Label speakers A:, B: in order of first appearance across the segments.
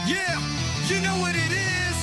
A: Yeah, you know what it is.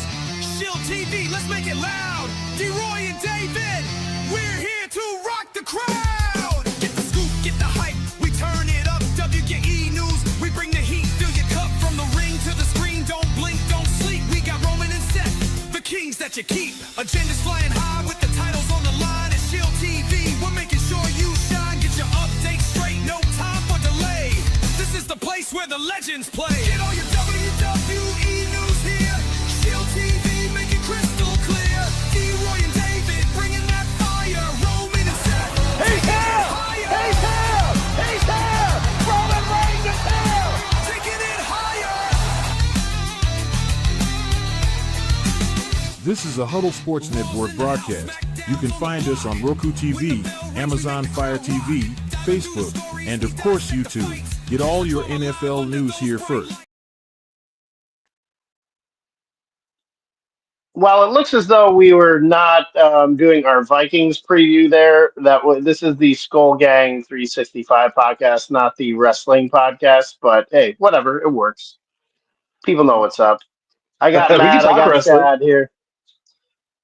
A: Shield TV, let's make it loud. D-Roy and David, we're here to rock the crowd. Get the scoop, get the hype, we turn it up. WGE News, we bring the heat. Fill your cup from the ring to the screen. Don't blink, don't sleep. We got Roman and Seth, the kings that you keep. Agendas flying high with the titles on the line. It's Shield TV, we're making sure you shine. Get your updates straight, no time for delay. This is the place where the legends play. Get all your WWE news here. Shield TV, make it crystal clear. D-Roy and David, bringing that fire. Roman and Seth.
B: He's here! He's here! He's here! Roman Reigns is here!
A: Taking it higher.
C: This is a Huddle Sports Network broadcast. You can find us on Roku TV, Amazon Fire TV, Facebook, and of course YouTube. Get all your NFL news here first.
D: Well, it looks as though we were not doing our Vikings preview there. This is the Skol Gang 365 podcast, not the wrestling podcast. But hey, whatever, it works. People know what's up. I got Matt, I got Chad here.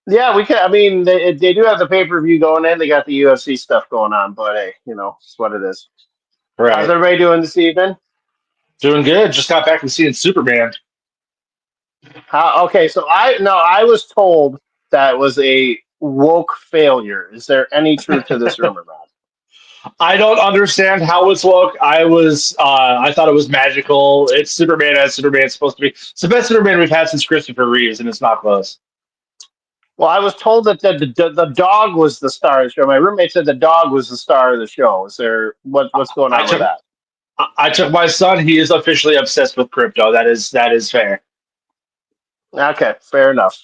D: Yeah, we can. I mean, they do have the pay-per-view going in. They got the UFC stuff going on. But hey, it's what it is.
E: Right.
D: How's everybody doing this evening?
E: Doing good. Just got back from seeing Superman.
D: Okay, so I was told that was a woke failure. Is there any truth to this rumor, Matt?
E: I don't understand how it's woke. I thought it was magical. It's Superman as Superman's supposed to be. It's the best Superman we've had since Christopher Reeves, and it's not close.
D: Well, I was told that the dog was the star of the show. My roommate said the dog was the star of the show. Is there what's going on with that?
E: I took my son. He is officially obsessed with crypto. That is fair.
D: Okay, fair enough.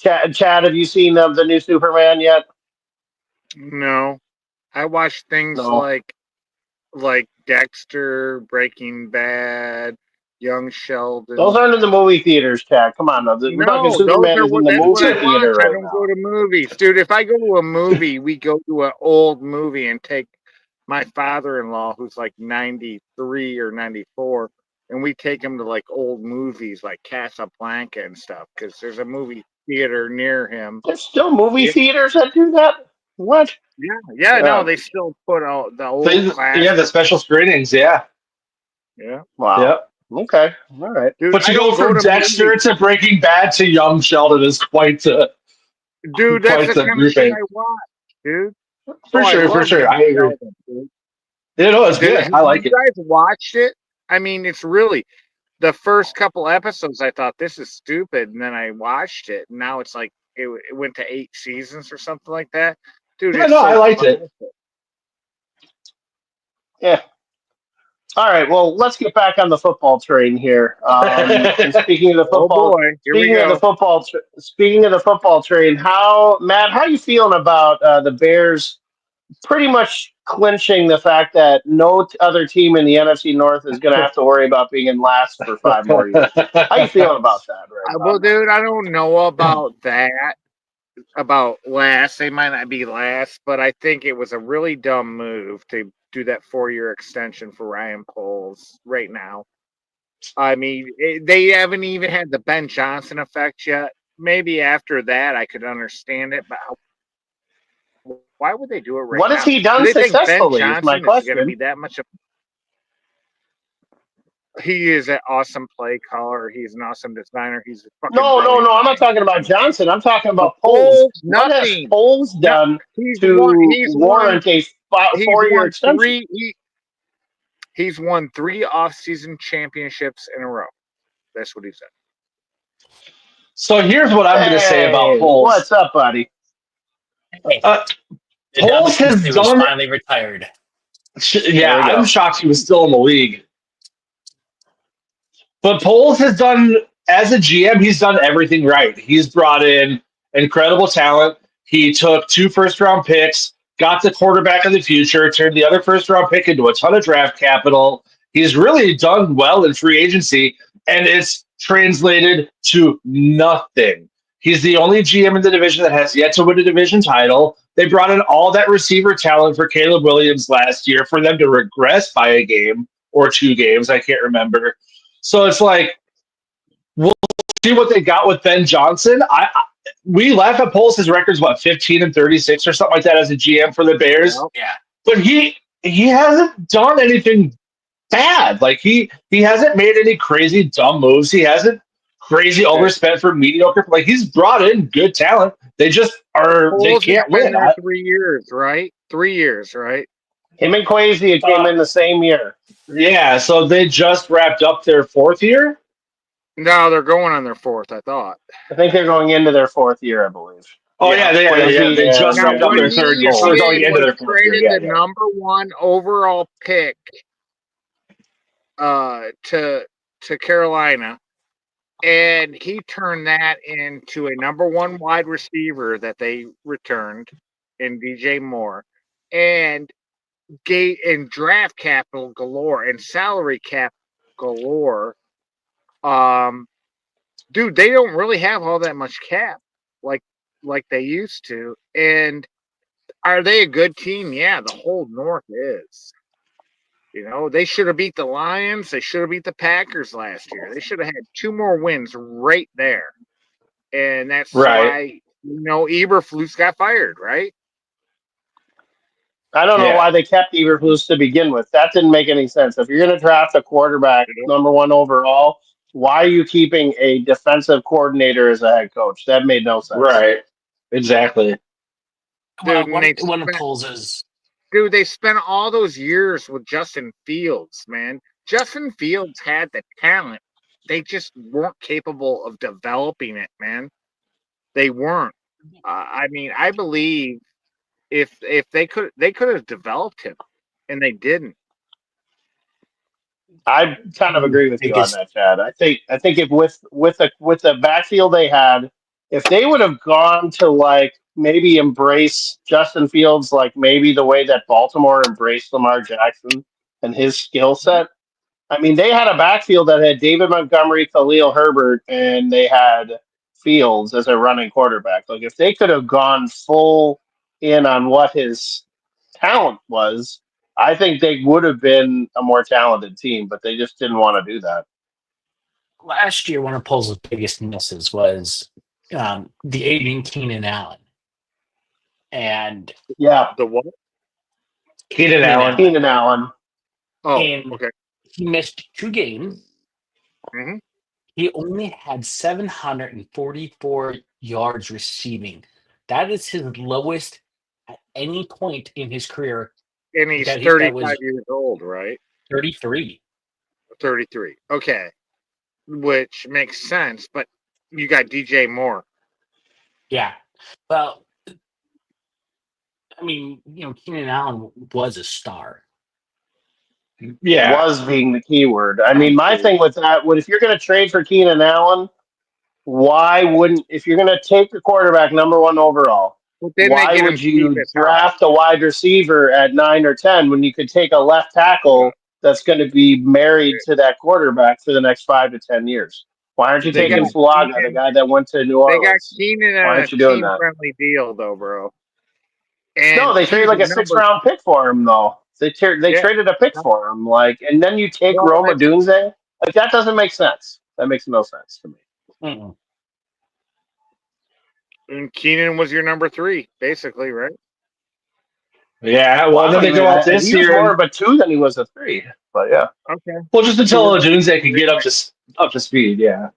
D: Chad, have you seen the new Superman yet?
F: No, I watched things like Dexter, Breaking Bad, Young Sheldon.
D: Those aren't in the movie theaters, Chad. Come on, we're talking Superman is in the movie theater right
F: now. I don't go to movies, dude. If I go to a movie, we go to an old movie and take my father-in-law, who's like 93 or 94. And we take him to like old movies like Casablanca and stuff because there's a movie theater near him.
D: There's still movie theaters that do that? What?
F: Yeah. No, they still put out the old classics.
E: Yeah, the special screenings, yeah.
F: Yeah.
D: Wow.
E: Yep.
D: Okay. All right.
E: Dude, but you go from Dexter to Breaking Bad to Young Sheldon is quite a
F: dude, that's the kind of thing I watch, dude.
E: For sure. I agree. It's good. I like it.
F: You guys watched it? I mean, it's really the first couple episodes. I thought this is stupid, and then I watched it. And now it's like it went to 8 seasons or something like that, dude.
E: Yeah, I liked it.
D: Yeah. All right. Well, let's get back on the football train here. Speaking of the football, speaking of the football train, Matt? How are you feeling about the Bears pretty much clinching the fact that no other team in the NFC North is going to have to worry about being in last for 5 more years? How are you feeling about that?
F: Well, dude, I don't know about that. About last, they might not be last, but I think it was a really dumb move to do that 4-year extension for Ryan Poles right now. I mean, they haven't even had the Ben Johnson effect yet. Maybe after that, I could understand it, but why would they do it right now?
D: What has he done successfully? Is my question.
F: Going to be that much he is an awesome play caller. He's an awesome designer. He's
D: no. I'm not talking about Johnson. I'm talking about Poles. What has Poles done to warrant a 4-year extension?
F: He's won 3 off-season championships in a row. That's what he said.
E: So here's what I'm going to say about Poles.
D: What's up, buddy?
E: Poles has done.
G: Finally retired.
E: Yeah, I'm shocked he was still in the league. But Poles has done, as a GM, he's done everything right. He's brought in incredible talent. He took 2 first-round picks, got the quarterback of the future, turned the other first-round pick into a ton of draft capital. He's really done well in free agency, and it's translated to nothing. He's the only GM in the division that has yet to win a division title. They brought in all that receiver talent for Caleb Williams last year for them to regress by a game or 2 games. I can't remember. So it's like we'll see what they got with Ben Johnson. We laugh at Poles' records, what 15-36 or something like that as a GM for the Bears,
F: Yep.
G: Yeah.
E: but he hasn't done anything bad. Like he hasn't made any crazy dumb moves. He hasn't crazy overspent for mediocre. Like he's brought in good talent. They just they
F: Foles has
E: can't
F: been
E: win.
F: there 3 years, right? 3 years, right?
D: Him and Kwesi came in the same year.
E: Yeah, so they just wrapped up their fourth year.
F: No, they're going on their fourth, I thought.
D: I think they're going into their fourth year, I believe.
E: Oh yeah, they just
F: Now,
E: wrapped up
F: what
E: their
F: he
E: third year, so they're
F: did
E: going into
F: was
E: their fourth year.
F: traded
E: Yeah,
F: the
E: yeah.
F: number 1 overall pick to Carolina, and he turned that into a number 1 wide receiver that they returned in DJ Moore, and draft capital galore and salary cap galore. Dude, they don't really have all that much cap like they used to. And are they a good team? Yeah, the whole North is. They should have beat the Lions. They should have beat the Packers last year. They should have had 2 more wins right there. And that's
E: Right.
F: why, Eberflus got fired, right?
D: I don't know
E: Yeah.
D: why they kept Eberflus to begin with. That didn't make any sense. If you're going to draft a quarterback number 1 overall, why are you keeping a defensive coordinator as a head coach? That made no sense.
E: Right. Exactly.
G: Well,
F: Dude,
G: one of Poles is
F: Dude, they spent all those years with Justin Fields, man. Justin Fields had the talent. They just weren't capable of developing it, man. They weren't. I believe if they could have developed him, and they didn't.
D: I kind of agree with you on
G: biggest.
D: that, Chad. I think if with the backfield they had, if they would have gone to like maybe embrace Justin Fields like maybe the way that Baltimore embraced Lamar Jackson and his skill set. I mean, they had a backfield that had David Montgomery, Khalil Herbert, and they had Fields as a running quarterback. Like if they could have gone full in on what his talent was, I think they would have been a more talented team, but they just didn't want to do that.
G: Last year, one of Poles' biggest misses was the aging Keenan Allen. And
D: Yeah,
F: The what?
E: Keenan Allen.
D: Keenan Allen.
F: Oh,
G: And
F: okay.
G: he missed 2 games.
F: hmm
G: He only had 744 yards receiving. That is his lowest at any point in his career.
F: And he's
G: That
F: 35 years old, right?
G: 33.
F: 33. Okay. Which makes sense, but you got DJ Moore.
G: Yeah. Well, I mean, Keenan Allen was a star.
E: Yeah.
D: Was being the key word. I mean, my thing with that, if you're going to trade for Keenan Allen, why wouldn't, if you're going to take the quarterback number 1 overall,
F: But then
D: why
F: they get
D: would
F: him
D: you
F: cheap as
D: draft a wide receiver at 9 or 10 when you could take a left tackle that's going to be married to that quarterback for the next 5 to 10 years? Why aren't you
F: They
D: taking
F: got
D: Fulaga, the
F: Keenan-
D: guy that went to New
F: They got
D: Orleans?
F: Keenan
D: Why
F: on a
D: aren't you doing that?
F: team-friendly deal, though, bro. And
D: No, they traded like a 6th-round pick for him, though. They traded a pick for him, and then you take
F: Well,
D: Roma Dunze. Like that doesn't make sense. That makes no sense to me.
G: Mm-mm.
F: And Keenan was your number 3, basically, right?
E: Yeah. Well, then they go out this
D: he was
E: year.
D: more of a 2 than he was a 3. But yeah,
F: Okay.
E: Well, just until Odunze can get up to speed. Yeah.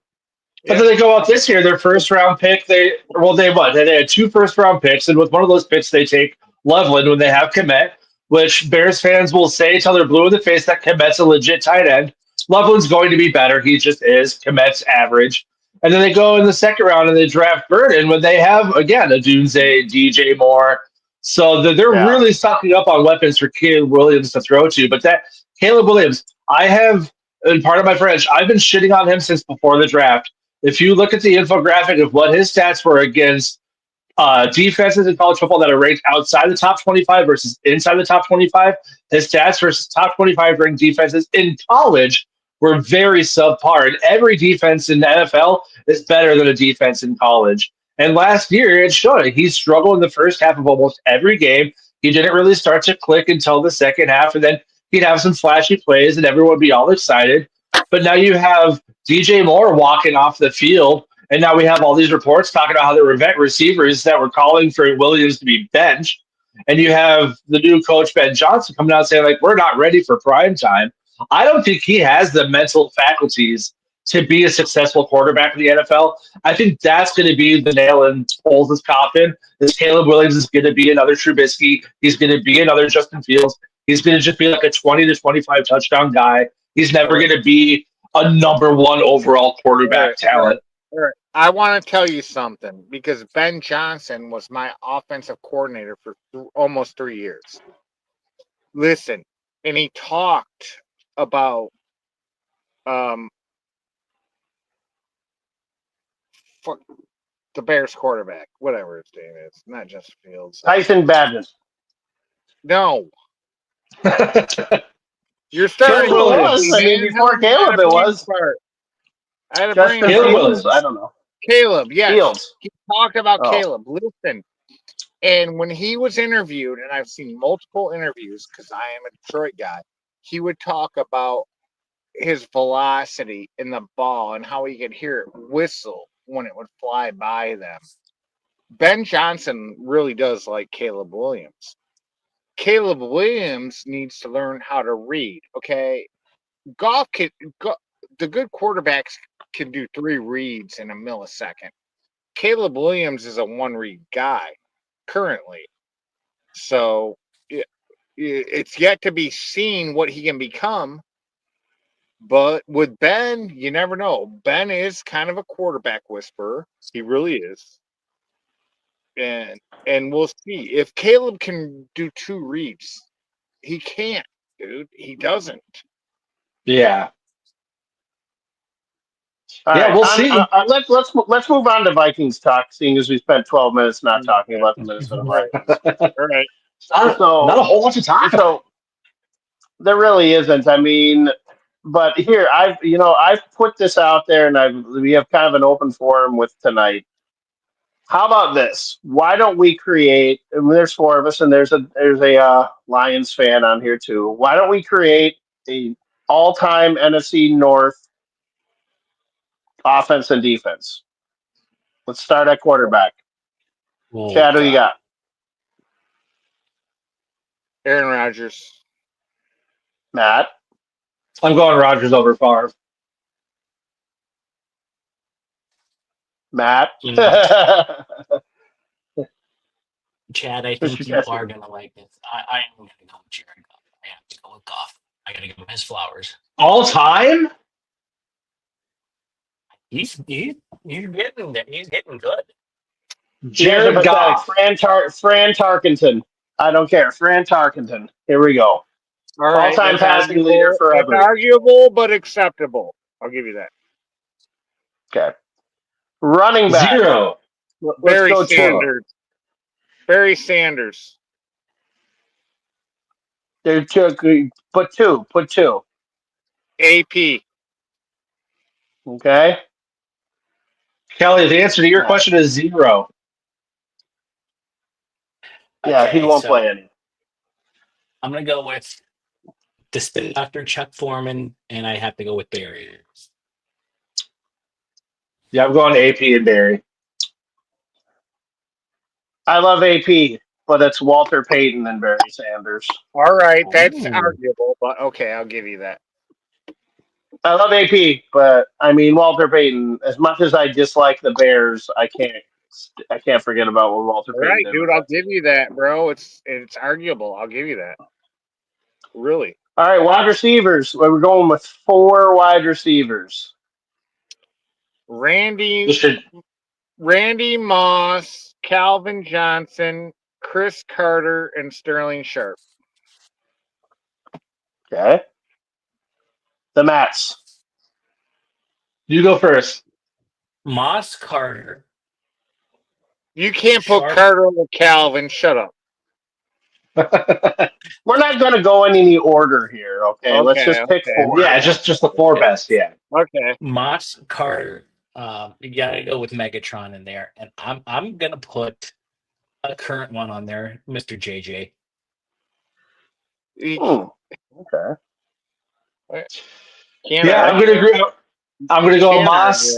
E: But
F: Yeah.
E: then they go out this year, their 1st-round pick. They had 2 1st-round picks, and with one of those picks, they take Loveland when they have Komet, which Bears fans will say till they're blue in the face that Komet's a legit tight end. Loveland's going to be better. He just is. Komet's average. And then they go in the 2nd round and they draft Burden when they have, again, a Dunze, DJ Moore. So they're really stocking up on weapons for Caleb Williams to throw to. But that Caleb Williams, and part of my French, I've been shitting on him since before the draft. If you look at the infographic of what his stats were against defenses in college football that are ranked outside the top 25 versus inside the top 25, his stats versus top 25 ranked defenses in college were very subpar. And every defense in the NFL is better than a defense in college. And last year, it showed it. He struggled in the first half of almost every game. He didn't really start to click until the second half, and then he'd have some flashy plays, and everyone would be all excited. But now you have DJ Moore walking off the field, and now we have all these reports talking about how there were vet receivers that were calling for Williams to be benched. And you have the new coach, Ben Johnson, coming out saying, like, we're not ready for prime time. I don't think he has the mental faculties to be a successful quarterback in the NFL. I think that's going to be the nail in Foles' coffin. This Caleb Williams is going to be another Trubisky. He's going to be another Justin Fields. He's going to just be like a 20 to 25 touchdown guy. He's never going to be a number one overall quarterback talent.
F: All right. I want to tell you something because Ben Johnson was my offensive coordinator for almost 3 years. Listen, and he talked about the Bears quarterback, whatever his name is, not Justin Fields.
D: Tyson Badman.
F: No, you're starting.
D: Caleb was. I mean, before Caleb, it was
F: I had a
D: Justin
F: brain
E: Caleb
F: fart.
D: Fields. I don't know.
F: Caleb, yes.
D: Fields.
F: He talked about
D: Oh.
F: Caleb. Listen, and when he was interviewed, and I've seen multiple interviews because I am a Detroit guy, he would talk about his velocity in the ball and how he could hear it whistle when it would fly by them. Ben Johnson really does like Caleb Williams. Caleb Williams needs to learn how to read. Okay, the good quarterbacks can do 3 reads in a millisecond. Caleb Williams is a 1-read guy currently, so it's yet to be seen what he can become. But with Ben, you never know. Ben is kind of a quarterback whisperer. He really is. And we'll see. If Caleb can do 2 reads, he can't, dude. He doesn't.
E: Yeah.
D: All
E: Yeah,
D: right,
E: we'll see.
D: let's move on to Vikings talk, seeing as we spent 12 minutes not talking about the Minnesota Vikings.
F: All right.
E: Not a whole bunch of time.
D: So there really isn't. I mean, but here I've put this out there, and we have kind of an open forum with tonight. How about this? Why don't we create? And there's 4 of us, and there's a Lions fan on here too. Why don't we create a all-time NFC North offense and defense? Let's start at quarterback.
G: Oh,
D: Chad, who you got?
F: Aaron Rodgers.
D: Matt.
E: I'm going Rodgers over Favre.
D: Matt.
G: You know, Chad, I
D: Mr.
G: think you
D: Jesse.
G: are going to like this. I am going to go with Jared Goff. I have to go with Goff. I got to give him his flowers.
E: All time?
G: He's getting there. He's getting good.
E: Jared Goff.
D: Fran Tarkenton. I don't care. Fran Tarkenton. Here we go.
F: All right.
D: All-time
F: that's
D: passing
F: arguable.
D: leader forever.
F: That's arguable, but acceptable. I'll give you that.
D: Okay. Running back.
E: 0.
D: Let's
F: Barry
D: go
F: Sanders. Barry Sanders.
D: Put two.
F: AP.
D: Okay.
E: Kelly, the answer to your question is 0.
D: Yeah,
G: Okay,
D: he won't
G: so
D: play any.
G: I'm going to go with the spin doctor, Chuck Foreman, and I have to go with Barry.
E: Yeah, I'm going AP and Barry.
D: I love AP, but it's Walter Payton and Barry Sanders.
F: All right. That's
G: Ooh.
F: arguable, but okay, I'll give you that.
D: I love AP, but I mean Walter Payton. As much as I dislike the Bears, I can't forget about what Walter
F: All
D: Payton
F: right,
D: did.
F: dude, I'll give you that, bro. It's arguable. I'll give you that. Really.
D: All right, wide receivers. We're going with 4 wide receivers.
F: Randy Moss, Calvin Johnson, Chris Carter, and Sterling Sharp.
D: Okay. The Mats.
E: You go first.
G: Moss, Carter.
F: You can't put
G: Sharp.
F: Carter over Calvin. Shut up.
D: We're not going to go in any order here, okay? Let's just pick 4.
E: Yeah, just the 4 best, yeah.
F: Okay.
G: Moss, Carter. You got to go with Megatron in there, and I'm going to put a current one on there, Mr. JJ.
D: Okay.
F: Can't
E: Yeah, I'm
F: argue
E: gonna
F: it.
E: agree. I'm gonna go
F: Can't argue
E: Moss,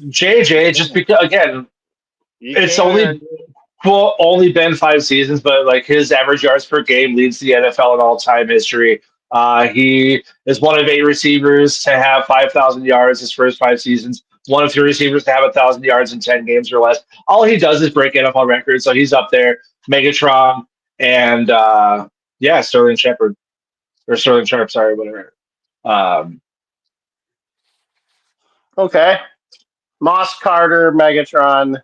E: JJ, just
F: it.
E: because again,
F: You
E: it's
F: can't
E: only
F: argue it.
E: only been 5 seasons, but like his average yards per game leads the NFL in all-time history. He is one of 8 receivers to have 5,000 yards his first 5 seasons. One of 3 receivers to have 1,000 yards in 10 games or less. All he does is break NFL records, so he's up there. Megatron and Sterling Shepard or Sterling Sharp, sorry, whatever. Um,
D: Okay. Moss, Carter, Megatron,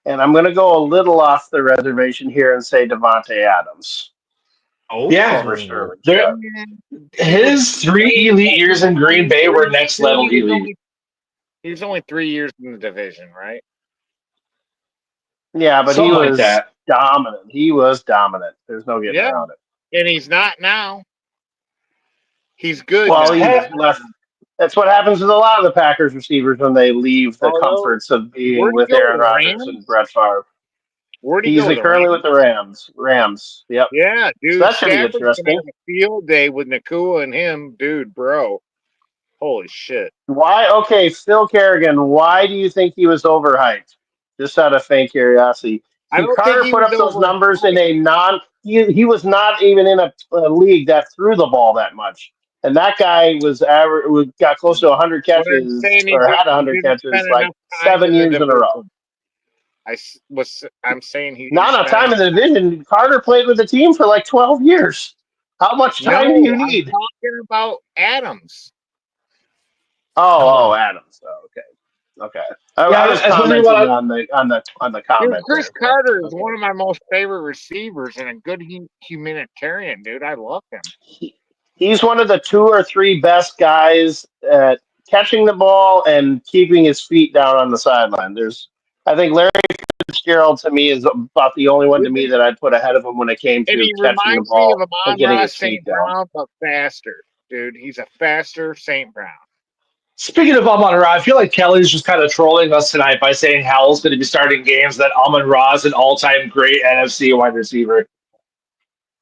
D: and I'm going to go a little off the reservation here and say Devontae Adams
E: yeah,
D: over
G: Oh,
D: Sterling
E: there.
D: Sharp.
F: He was
E: His 3 elite years in Green Bay were next level elite.
F: he was only 3 years in the division, right?
D: Yeah, but he
E: Something like
D: was
E: that.
D: dominant. He was dominant. There's no getting
F: Yeah.
D: around it.
F: And he's not now. He's good
D: Well,
F: now.
D: he's left. That's what happens with a lot of the Packers receivers when they leave the
F: Although,
D: comforts of being
F: where'd he
D: with
F: go to
D: Aaron
F: the
D: Rodgers and
F: Rams?
D: Brett Favre.
F: Where'd he
D: He's
F: go to the
D: currently with
F: Rams?
D: the Rams. Rams. Yep.
F: Yeah,
D: So
F: dude.
D: that should be
F: Stafford's gonna
D: interesting.
F: have a field day with Nakua and him, dude, bro. Holy shit.
D: Why? Okay, Phil Kerrigan. Why do you think he was overhyped? Just out of faint curiosity.
F: I don't think
D: Carter
F: he
D: put
F: was
D: up those
F: over.
D: numbers in a non. He was not even in a league that threw the ball that much, and that guy was average. Got close to 100
F: But I'm
D: catches
F: saying
D: or had
F: he
D: 100
F: didn't
D: catches
F: spend
D: like
F: enough time
D: 7
F: in the
D: years in a row.
F: division. I'm saying he
D: Not enough
F: spent.
D: time in the division. Carter played with the team for like 12 years. How much
F: No,
D: time do you
F: I'm
D: need?
F: talking about Adams.
D: Oh, Adams. Oh, okay.
E: Yeah,
D: I was
E: especially what
D: commenting
E: I,
D: on the
F: Dude,
D: comment
F: Chris
D: there. But,
F: Carter is
D: okay.
F: one of my most favorite receivers and a good humanitarian, dude. I love him.
D: He's one of the 2 or 3 best guys at catching the ball and keeping his feet down on the sideline. I think Larry Fitzgerald to me is about the only one to me that I'd put ahead of him when it came
F: And
D: to
F: he
D: catching the
F: reminds me of
D: ball and getting
F: Amon-Ra
D: his feet
F: St.
D: down.
F: Brown, but faster, dude. He's a faster St. Brown.
E: speaking of Amon-Ra, I feel like Kelly's just kind of trolling us tonight by saying Howell's going to be starting games. That Amon-Ra is an all-time great NFC wide receiver.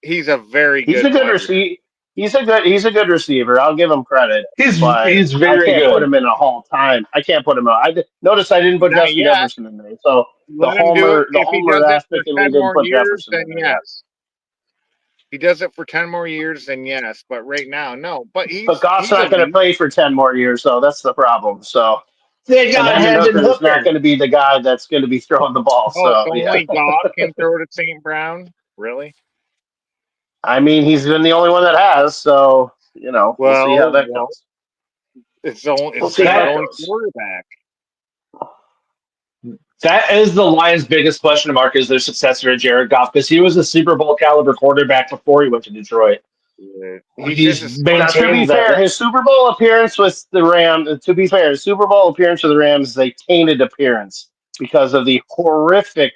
F: He's a very
D: He's
F: good
D: a good
F: wide
D: receiver. He's a good receiver. I'll give him credit, but
E: He's
D: I
E: very
D: can't put
E: good.
D: him in a Hall of Time. I can't put him out. Notice I didn't put
F: Not
D: Justin
F: yet.
D: Jefferson in there. So
F: Let him do it.
D: the
F: If he does
D: Homer
F: it for
D: aspect of me
F: 10
D: didn't
F: more
D: put
F: years,
D: Jefferson
F: then
D: in there yet.
F: yes. If he does it for 10 more years, then yes. But right now, no. But
D: But Goff's
F: he's
D: not going to
F: elite.
D: play for 10 more years, so that's the problem. So,
E: They
D: and
E: got
D: Hendon
E: Hendon
D: Hooker is not
E: Hooker.
D: going to be the guy that's going to be throwing the ball.
F: Oh,
D: So,
F: so
D: yeah.
F: only Goff can throw to St. Brown? Really?
D: I mean, he's been the only one that has. So, we'll see how that
F: Well,
D: goes.
F: it's
D: We'll
F: their
D: see how that
F: only
D: goes.
F: quarterback.
E: That is the Lions' biggest question mark is their successor to Jared Goff because he was a Super Bowl caliber quarterback before he went to Detroit.
F: Yeah.
E: He's
F: Just
D: Now, to be
E: maintained
D: fair,
E: that.
D: his Super Bowl appearance with the Rams, to be fair, his Super Bowl appearance with the Rams is a tainted appearance because of the horrific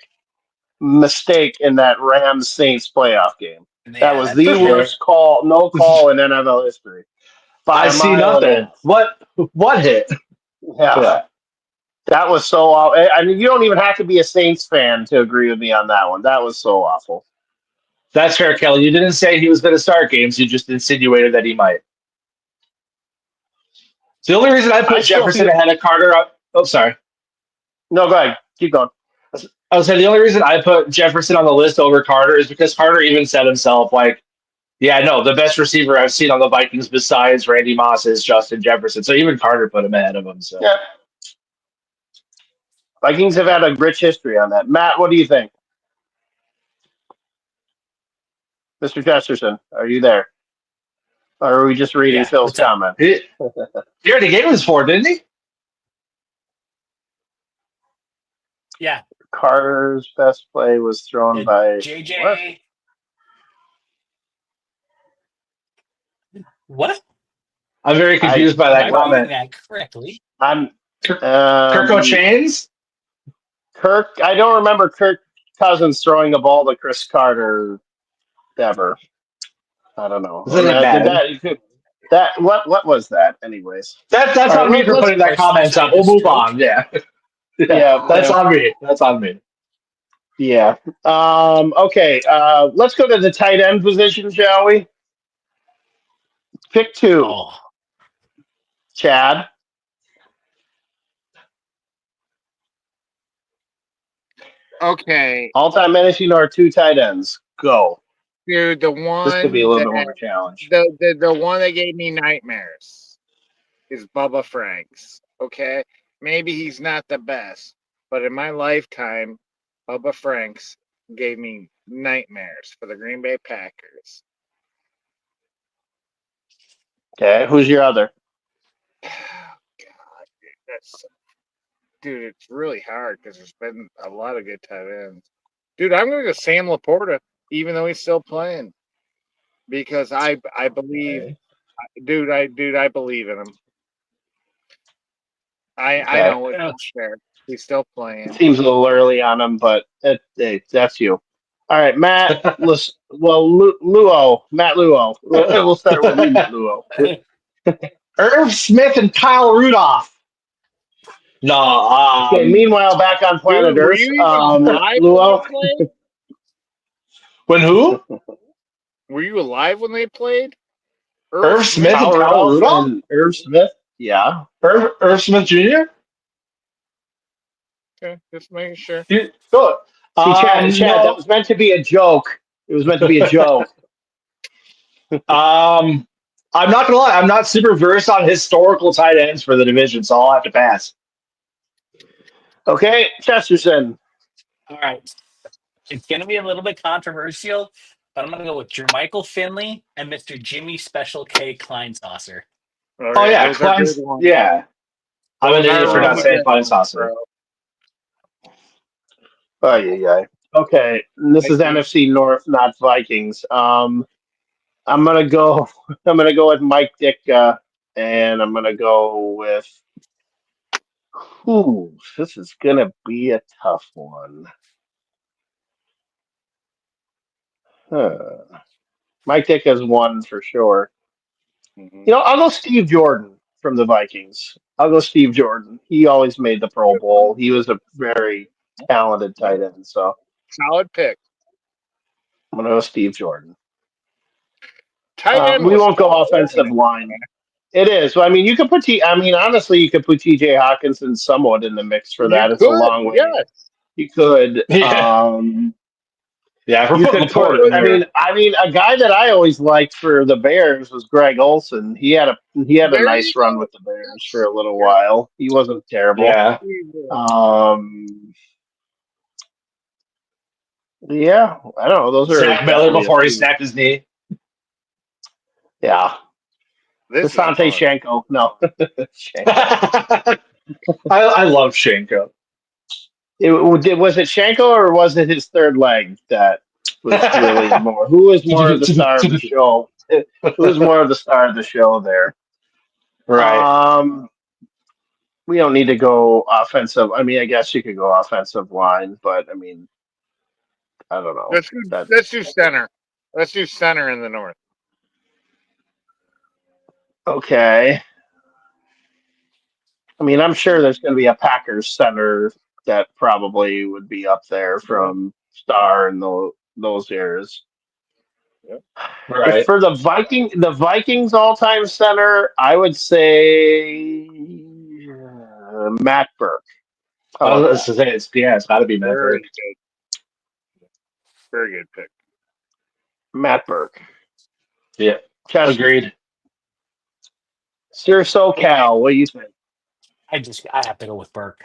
D: mistake in that Rams Saints playoff game. That
G: yeah,
D: was
G: that's
D: the
E: For
G: true.
E: sure.
D: worst no call in NFL history by
E: I
D: a
E: see
D: mile and a
E: nothing.
D: half.
E: What hit?
D: Yeah, that was so awful. I mean, you don't even have to be a Saints fan to agree with me on that one. That was so awful.
E: That's fair, Kelly. You didn't say he was going to start games. You just insinuated that he might. The only reason I
D: I
E: put
D: still
E: Jefferson
D: feel.
E: ahead of Carter. Oh, sorry.
D: No, go ahead. Keep going.
E: I was saying the only reason I put Jefferson on the list over Carter is because Carter even said himself, like, yeah, no, the best receiver I've seen on the Vikings besides Randy Moss is Justin Jefferson. So even Carter put him ahead of him. So
D: Yeah. Vikings have had a rich history on that. Matt, what do you think? Mr. Chesterton, are you there? Or are we just reading
G: Yeah,
D: Phil's
G: what's up?
D: comment?
E: he already gave his 4, didn't he?
G: Yeah,
D: Carter's best play was thrown by what?
G: JJ. What?
E: I'm very confused by
G: Am
E: that
G: I reading
E: comment.
G: that correctly?
D: I'm
E: Kirk
D: um,
E: Chains?
D: Kirk. I don't remember Kirk Cousins throwing a ball to Chris Carter ever. I don't know.
E: Doesn't it
D: Did
E: matter?
D: what was that? Anyways,
E: That's
D: all right.
E: on me for
D: Let's
E: putting that comment up. We'll move on. Yeah. That's on me. That's on me.
D: Yeah. Okay. Let's go to the tight end position, shall we? Pick 2.
G: Oh,
D: Chad.
F: Okay,
D: All-time NFC North 2 tight ends. Go.
F: dude, the
D: This could be a
F: one
D: little bit more
F: that
D: of a challenge.
F: the one that gave me nightmares is Bubba Franks. Okay, maybe he's not the best, but in my lifetime, Bubba Franks gave me nightmares for the Green Bay Packers.
D: Okay, who's your other?
F: God, dude, it's really hard because there's been a lot of good tight ends. Dude, I'm gonna go Sam Laporta, even though he's still playing, because I believe,
D: Okay.
F: I believe in him. I
D: Okay.
F: know it's fair. He's still playing.
D: Seems a little early on him, but hey, that's you. All right, Matt. Luo. Matt Luo. We'll start with you, Matt Luo.
E: Irv Smith and Kyle Rudolph. No,
D: Okay. Meanwhile, back on planet
F: Dude, were
D: Earth,
F: you even alive when they
D: Luo.
F: played?
E: when who?
F: Were you alive when they played?
E: Irv Smith and
D: Kyle
E: Kyle
D: Rudolph
E: Rudolph?
D: and Irv Smith. Yeah.
E: Irv Smith Jr.?
F: Okay, just making sure.
E: Dude, go.
D: See, Chad, that
E: No.
D: was meant to be a joke. It was meant to be a joke.
E: I'm not gonna lie. I'm not super versed on historical tight ends for the division, so I'll have to pass.
D: Okay, Chesterton.
G: All right. It's going to be a little bit controversial, but I'm going to go with Jermichael Finley and Mr. Jimmy Special K Kleinsasser.
E: Oh yeah,
F: those are good
E: Clem's.
F: ones.
E: Yeah, I'm an
F: Those
E: idiot
F: are
E: for not
F: really
E: saying
F: good
E: Klein
F: ones,
E: Saucer.
F: bro.
D: Oh yeah. Okay, and this is NFC North, not Vikings. I'm gonna go. I'm gonna go with Mike Ditka, and I'm gonna go with. Ooh, this is gonna be a tough one. Huh. Mike Ditka's one for sure.
F: Mhm.
D: You know, I'll go Steve Jordan from the Vikings. I'll go Steve Jordan. He always made the Pro Bowl. He was a very talented tight end. So
F: Solid pick.
D: I'm gonna go Steve Jordan.
F: Tight end
D: We
F: was
D: won't go
F: tough.
D: offensive line. It is. Well, I mean, you could put I mean, honestly, you could put T.J. Hawkinson somewhat in the mix for
F: You
D: that. It's a
F: could,
D: long way.
F: yes.
D: You could.
E: Yeah, yeah. If we're
D: You
E: putting
D: could put.
E: Laporta in there.
D: I mean, a guy that I always liked for the Bears was Greg Olson. He had a
F: There you
D: nice run
F: go.
D: with the Bears for a little while. He wasn't terrible.
E: Yeah,
D: Yeah, I don't know. Those are
E: Zach Miller
D: definitely a
E: before he
D: few.
E: snapped his knee.
D: Yeah,
F: This is
D: Asante
F: fun.
D: Shanko. No, Shanko.
E: I love Shanko.
D: Was it Shanko or was it his third leg that was really more? Who was more of the star of the show? Who was more of the star of the show there?
E: Right.
D: We don't need to go offensive. I mean, I guess you could go offensive line, but I mean, I don't know.
F: Let's do center. Let's do center in the north.
D: Okay. I mean, I'm sure there's going to be a Packers center that probably would be up there from Star and those eras.
F: Yep.
D: If
E: Right.
D: for the Vikings all-time center, I would say Matt Burke. How
E: I
D: about
E: was
D: that?
E: to say it's got to be Matt
F: Very
E: Burke.
F: good. Very good pick.
D: Matt Burke.
E: Yeah,
D: Chester.
E: agreed.
D: Sir SoCal, what do you think?
G: I have to go with Burke.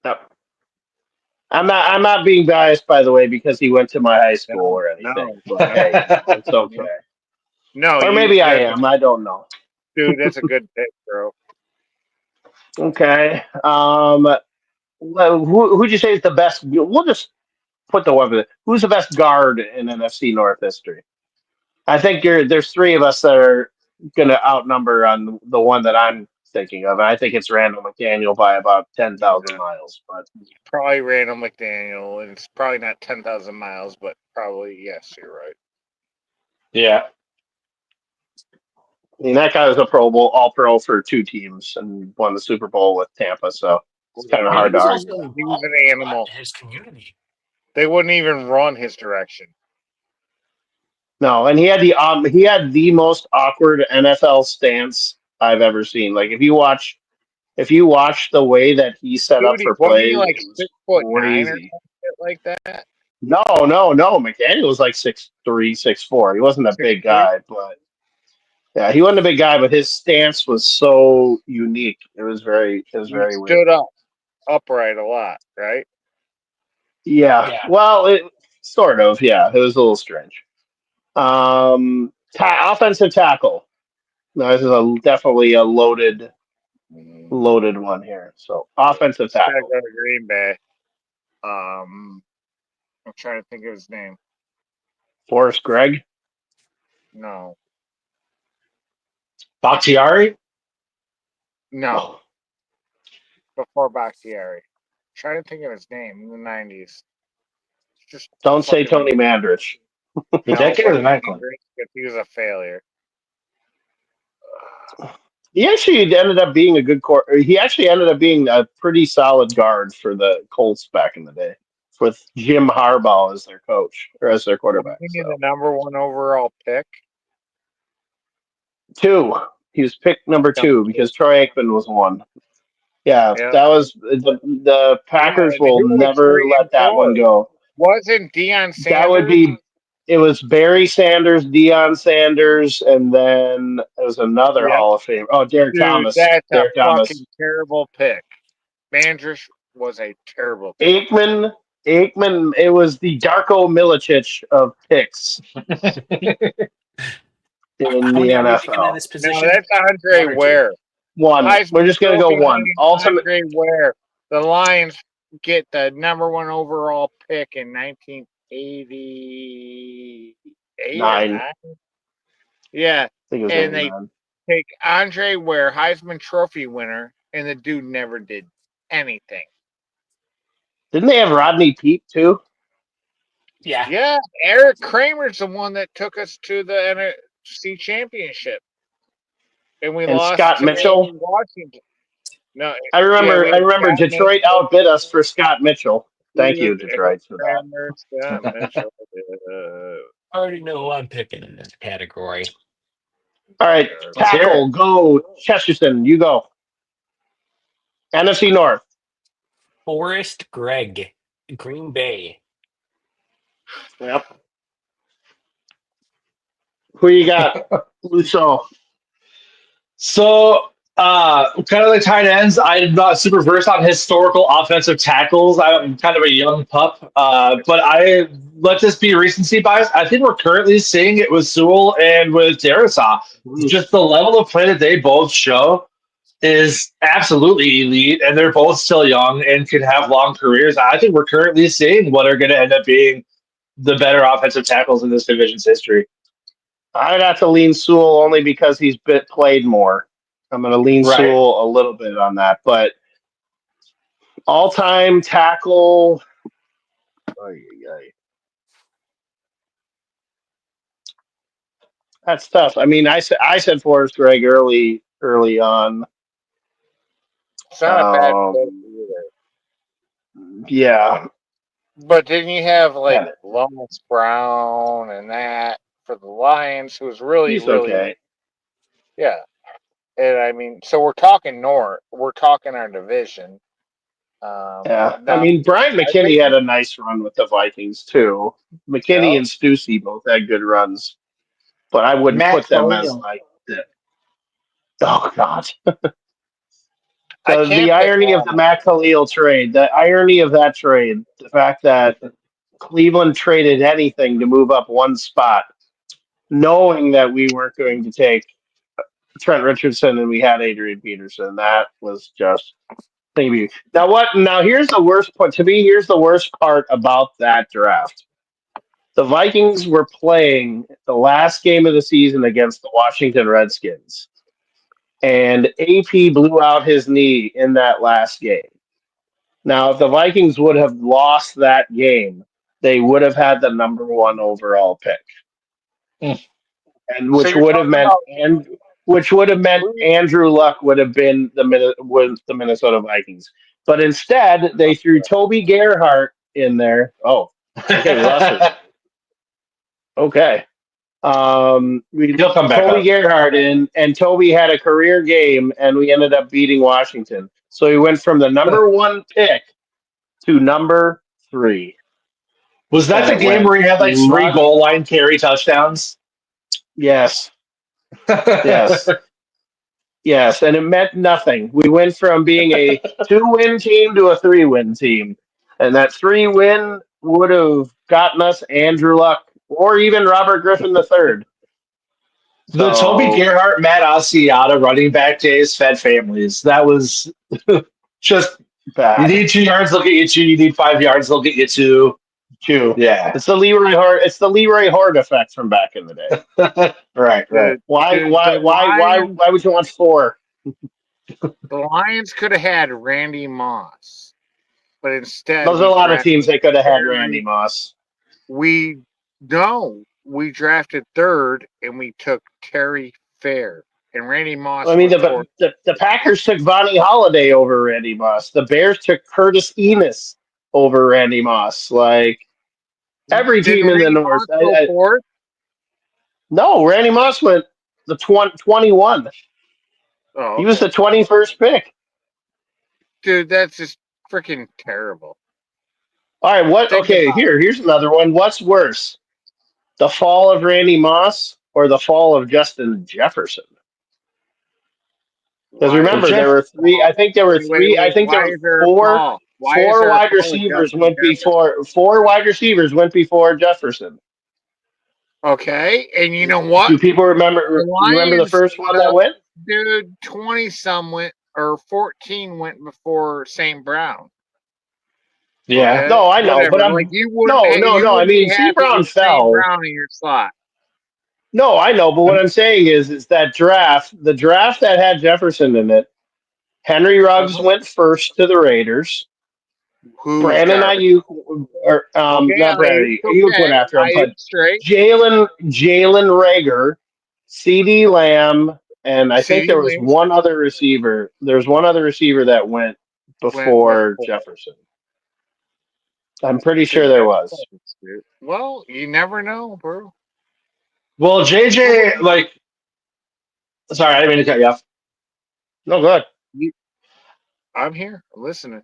D: Yep. I'm not being biased, by the way, because he went to my high school or anything.
F: No.
D: But hey, it's okay.
F: No,
D: Or maybe I am. I don't know.
F: dude, that's a good pick, bro.
D: Okay. Who'd you say is the best? We'll just put the one with it. Who's the best guard in NFC North history? I think there's three of us that are going to outnumber on the one that I'm thinking of. And I think it's Randall McDaniel by about 10,000 miles. But
F: Probably Randall McDaniel, and it's probably not 10,000 miles, but probably, yes, you're right.
E: Yeah.
D: I mean, that guy was a Pro Bowl, All Pro for two teams and won the Super Bowl with Tampa. So it's kind of
G: I mean, he
D: hard to
G: was
D: argue
G: also
D: that.
F: He was an
G: involved a lot
F: animal.
G: in his community.
F: They wouldn't even run his direction.
D: No, and he had the most awkward NFL stance I've ever seen. Like if you watch the way that he set up
F: Dude,
D: for
F: wasn't he
D: plays,
F: like
D: it was
F: 6'9" or
D: crazy.
F: something like that?
D: No. McDaniel was like 6'3", 6'4". He wasn't a big
F: 6'3"?
D: guy, but yeah, he wasn't a big guy, but his stance was so unique. It was
F: He
D: very weird.
F: stood up upright a lot, right?
D: Yeah.
G: Yeah.
D: Well, it sort of. Yeah, it was a little strange. Offensive tackle. No, this is definitely a loaded one here. So offensive
F: Just gotta
D: tackle.
F: go to Green Bay. I'm trying to think of his name.
D: Forrest Gregg.
F: No,
E: Bakhtiari?
F: no,
D: Oh,
F: before Bakhtiari. Trying to think of his name in the '90s. Just
D: don't say
F: fucking
D: Tony Mandrich.
E: The
F: no,
E: decade or the
F: wasn't
E: ninth one?
F: angry because he was a failure.
D: He actually ended up being a good He actually ended up being a pretty solid guard for the Colts back in the day, with Jim Harbaugh as their coach or as their
F: Wasn't
D: quarterback.
F: he the
D: So
F: #1 overall pick?
D: two, he was picked number
F: Number
D: two
F: two.
D: because Troy Aikman was one. Yeah,
F: Yeah.
D: that was the Packers
F: And
D: will
F: who was
D: never
F: 3 and
D: let that one
F: 4?
D: go.
F: Wasn't Deion
D: That would
F: Sanders?
D: be. It was Barry Sanders, Deion Sanders, and then there was another
F: Yep.
D: Hall of Fame. Oh, Derek
F: Dude,
D: Thomas.
F: that's a
D: Derek Thomas.
F: fucking terrible pick. Mandrish was a terrible pick.
D: Aikman. It was the Darko Milicic of picks in
G: How
D: the
G: many are we picking in
D: NFL.
G: this
F: No,
G: position?
F: that's Andre
G: One or two?
F: Ware.
D: One. We're
F: Heisman
D: just gonna go
F: Trophy
D: one.
F: winning
D: Ultimate
F: Andre Ware. The Lions get the #1 overall pick in 1988 or
D: 9.
F: 9. Yeah,
D: I think it was
F: and they
D: 89.
F: take Andre Ware, Heisman Trophy winner, and the dude never did anything.
D: Didn't they have Rodney Peete too?
G: Yeah.
F: Yeah, Eric Kramer's the one that took us to the NFC Championship, and we
D: And
F: lost
D: Scott
F: to
D: Mitchell.
F: Washington. No,
D: I
F: yeah,
D: remember.
F: we
D: I
F: had
D: remember
F: Scott
D: Detroit
F: Mitchell,
D: outbid us for Scott Mitchell. Thank you,
F: dude, Eric
D: Detroit, for that.
F: Kramer, Scott Mitchell.
G: I already know who I'm picking in this category.
D: All right,
E: Let's hear
D: tackle.
E: it.
D: Go, Chesterton. You go. NFC North.
G: Forrest Gregg, Green Bay.
D: Yep. Who you got, Lusso?
E: So, kind of like tight ends, I'm not super versed on historical offensive tackles. I'm kind of a young pup, but I let this be recency bias. I think we're currently seeing it with Sewell and with Darisaw. Just the level of play that they both show is absolutely elite, and they're both still young and could have long careers. I think we're currently seeing what are going to end up being the better offensive tackles in this division's history.
D: I'd have to lean Sewell only because played more. I'm going to lean
E: Right.
D: Sewell a little bit on that, but all-time tackle. Ay, ay, ay. That's tough. I mean, I said Forrest Gregg early on.
F: It's not a bad pick
D: Um,
F: either.
D: yeah,
F: But then you have like
D: damn it.
F: Lawrence Brown and that for the Lions, who was really,
D: He's
F: really,
D: okay.
F: yeah. And I mean, so we're talking North, we're talking our division.
D: Yeah, I
F: Now
D: mean, Brian
F: I think
D: McKinney had a nice run with the Vikings too. McKinney
F: yeah,
D: and Stussy both had good runs, but I wouldn't
E: Matt
D: put them as
E: Khalil.
D: like the. Oh God,
F: I
D: the
F: can't pick
D: irony of the
F: one.
D: Matt Khalil trade, the irony of that trade, the fact that Cleveland traded anything to move up one spot, knowing that we weren't going to take Trent Richardson and we had Adrian Peterson. That was just maybe. Now what? Now here's the worst part. To me, here's the worst part about that draft. The Vikings were playing the last game of the season against the Washington Redskins, and AP blew out his knee in that last game. Now, if the Vikings would have lost that game, they would have had the #1 overall pick,
E: Mm.
D: and
F: So you're talking about
D: which would have meant
F: Cleveland.
D: Andrew Luck would have been the Minnesota Vikings. But instead, they threw Toby Gerhart in there. Oh, okay, we lost it. Okay.
E: He'll come back
D: Toby
E: up.
D: Gerhardt in, and Toby had a career game, and we ended up beating Washington. So he went from the number 1 pick to number 3.
E: Was that
D: And
E: the
D: it
E: game
D: went
E: where he had like 3
D: much.
E: goal line carry touchdowns?
D: Yes, yes, yes, and it meant nothing. We went from being a 2-win team to a 3-win team, and that 3-win would have gotten us Andrew Luck or even Robert Griffin III.
E: The Toby
D: So
E: Gerhardt, Matt Asiata running back days fed families. That was just, you
D: bad.
E: need 2 yards, they'll get you 2. You need 5 yards, they'll get you 2.
D: Too.
E: Yeah.
D: It's the Leroy Hart. It's the Leroy Hart effect from back in the day.
E: Right.
F: The,
D: Why?
F: the,
D: Why?
F: the
D: Why? Why?
F: Lions,
D: Why would you want 4?
F: the Lions could have had Randy Moss, but instead
D: There's a
F: we
D: lot of
F: drafted
D: teams that could have had Randy
F: Terry.
D: Moss.
F: We drafted third and we took Terry Fair, and Randy Moss
D: I mean,
F: went for
D: the Packers took Vonnie Holiday over Randy Moss. The Bears took Curtis Enos over Randy Moss. Like every
F: Did
D: team in the
F: Randy
D: North.
F: Moss go fourth?
D: No, Randy Moss went the 21.
F: Oh,
D: He was
F: okay.
D: the 21st pick.
F: Dude, that's just freaking terrible.
D: All right, what?
F: Think
D: Okay,
F: about
D: here's another one. What's worse, the fall of Randy Moss or the fall of Justin Jefferson? Because
F: why is
D: remember,
F: there
D: there
F: a
D: were 3.
F: fall?
D: I think there were
F: Wait,
D: 3. I
F: wait.
D: think there
F: Why
D: were
F: is there a
D: four.
F: fall? Why is
D: Four
F: there a
D: wide
F: fall with
D: receivers
F: Justin
D: went
F: Jefferson?
D: before. 4 wide receivers went before Jefferson.
F: Okay, and you know what?
D: Do people remember?
F: The
D: You remember the
F: Lions,
D: first one that went?
F: dude, 20 some went, or 14 went before St. Brown.
E: Yeah.
F: Okay,
D: No, I know, but
F: whatever.
D: I'm
F: Like you
D: no. I
F: wouldn't be
D: mean, St.
F: happy
D: Brown
F: with St.
D: fell.
F: Brown in your slot.
D: No, I know, but what I'm saying is that the draft that had Jefferson in it. Henry Ruggs
F: Uh-huh.
D: went first to the Raiders.
F: Who's
D: Brandon
F: garbage?
D: Ayuk, or
F: Okay,
D: not Brandon Ayuk. Ayuk went
F: okay.
D: after him, but
F: Ayuk straight.
D: Jalen Rager, C.D. Lamb, and I think
F: CD
D: there was
F: Lamb
D: one other receiver. There's one other receiver that went
F: went
D: before
F: before.
D: Jefferson. I'm pretty sure
F: Dude,
D: there
F: that
D: was.
F: sucks, dude. Well, you never know, bro.
E: Well, JJ, like, sorry, I didn't mean to cut you off.
D: No good.
F: You- I'm here. I'm listening.